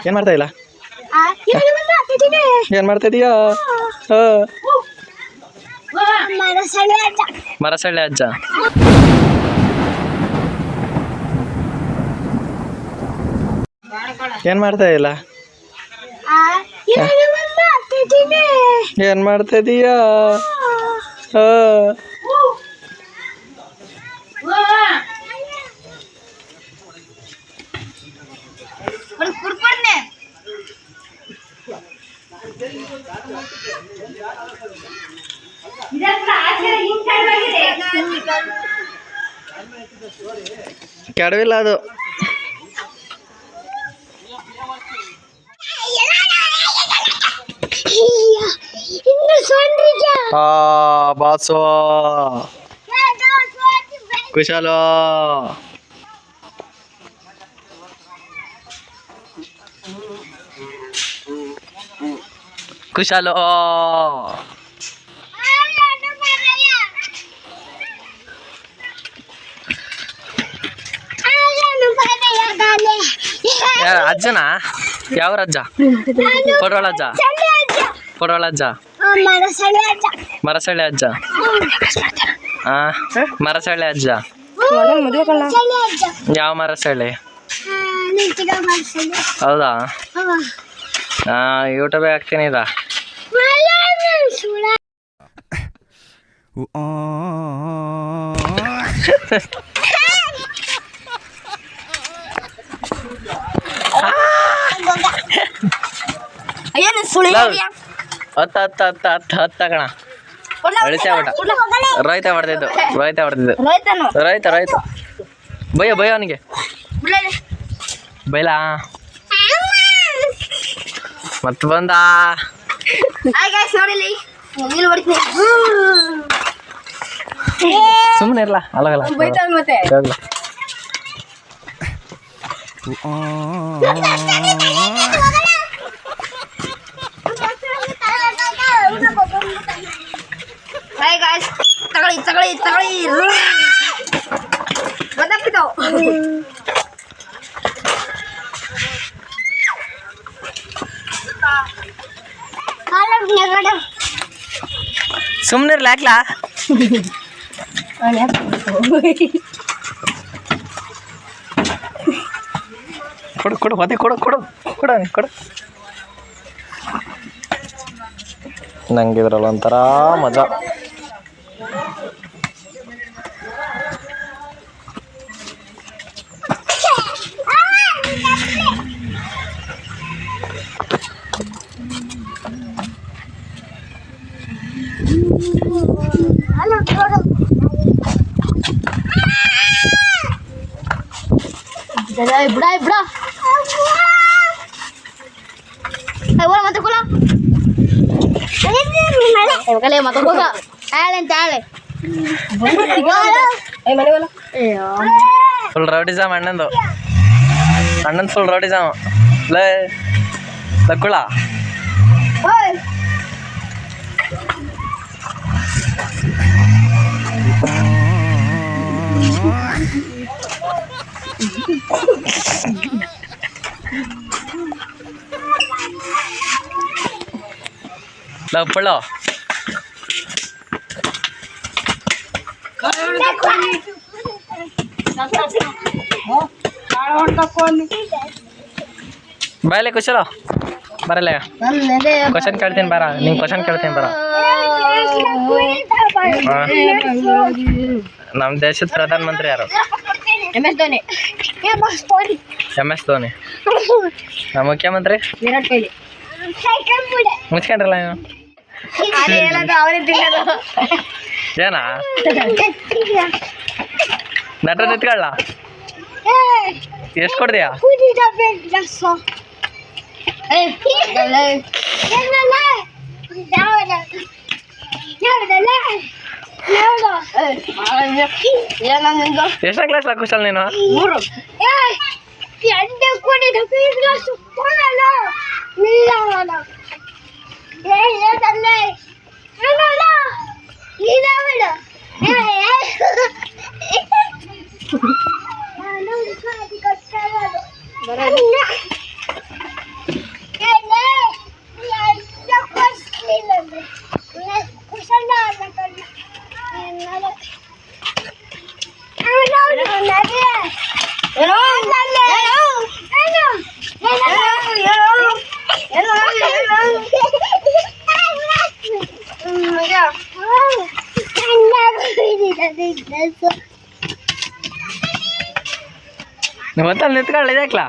ಏನ್ ಮಾಡ್ತಾ ಇಲ್ಲ? ಏನ್ ಮಾಡ್ತಾ ಇದೀಯಾ? ಮರಸಳ್ಳಿ ಅಜ್ಜ. ಏನ್ ಮಾಡ್ತಾ ಇಲ್ಲ? ಏನ್ ಮಾಡ್ತಾ ಇದೀಯಾ? ಕೆಡವಿಲ್ಲ ಅದು. ಬಾಸು ಕುಶಲ ಕುಶಲ ಅಜ್ಜನ ಯಾವ ಅಜ್ಜ? ಕೊಡವಳ ಅಜ್ಜ. ಕೊಡವಳ ಅಜ್ಜ. ಮರಸಳ್ಳಿ ಅಜ್ಜ. ಮರಸಳ್ಳಿ ಅಜ್ಜ. ಯಾವ ಮರಸಳ್ಳಿ? ಹೌದಾ? ಯೂಟ್ಯೂಬ್ ಹಾಕ್ತೀನಿ ಇದ. ಹತ್ತಗಣ ರೈತ ಹೊಡೆದಿದ್ದು. ರೈತ ಬಯ್ಯ ಅವನಿಗೆ ಬೈಲಾ ಮತ್ ಬಂದ. ಸುಮ್ಮನೆ ಇರ್ಲ ಅಲ್ಲಗಲ್ಲ. Hey guys, ತಗೊಳ್ಳಿ ಗೊತ್ತಾಗ್ತಿತ್ತು. ಸುಮ್ಮನೆ ಇರ್ಲಾಕ್ಲಾ? ಕೊಡು ಅದೇ ಕೊಡು ನಂಗೆ ಇದ್ರಲ್ಲ ಒಂಥರ ಮಜಾ. ಬಿಡ ಮತ್ತೆ ಕುಲ ಮತ್ತೆ ಹೋಗ ಆಳೆ ಅಂತ ಆಳೆ ಫುಲ್ ರೌಡಿಸಮ್ ಅಣ್ಣಂದು ಫುಲ್ ರೌಡಿಸಮ್ ಲೇ ಲಕ್ಕುಳ. ಲಪ್ಪಳ ಬಾಯಲೆ ಕುಶಲ ಬರಲ್ಲ. ಕ್ವಶನ್ ಕೇಳ್ತೀನಿ ಬರ. ನಿಂಗೆ ಕ್ವಶನ್ ಕೇಳ್ತೀನಿ ಬರ. ನಮ್ಮ ದೇಶದ ಪ್ರಧಾನ ಮಂತ್ರಿ ಯಾರು? MS ಧೋನಿ. MS ಧೋನಿ. ನಮ್ಮ ಮುಖ್ಯಮಂತ್ರಿ ವಿರಾಟ್ ಕೊಹ್ಲಿ. ಮುಚ್ಕೊಂಡ್ರಲ್ಲ ನೀವು. ಏನಾ ನಟ ನಿತ್ಕೊಳ್ಳ ಎಷ್ಟು ಕೊಡ್ತೀಯಾ? ಎಷ್ಟನೇ ಕ್ಲಾಸ್ ಕುಶಲ್ ನೀನು? ಮತ್ತೆ ಅಲ್ಲಿ ನಿಂತ್ಕೊಳ್ಳಿ ಇದಕ್ಲ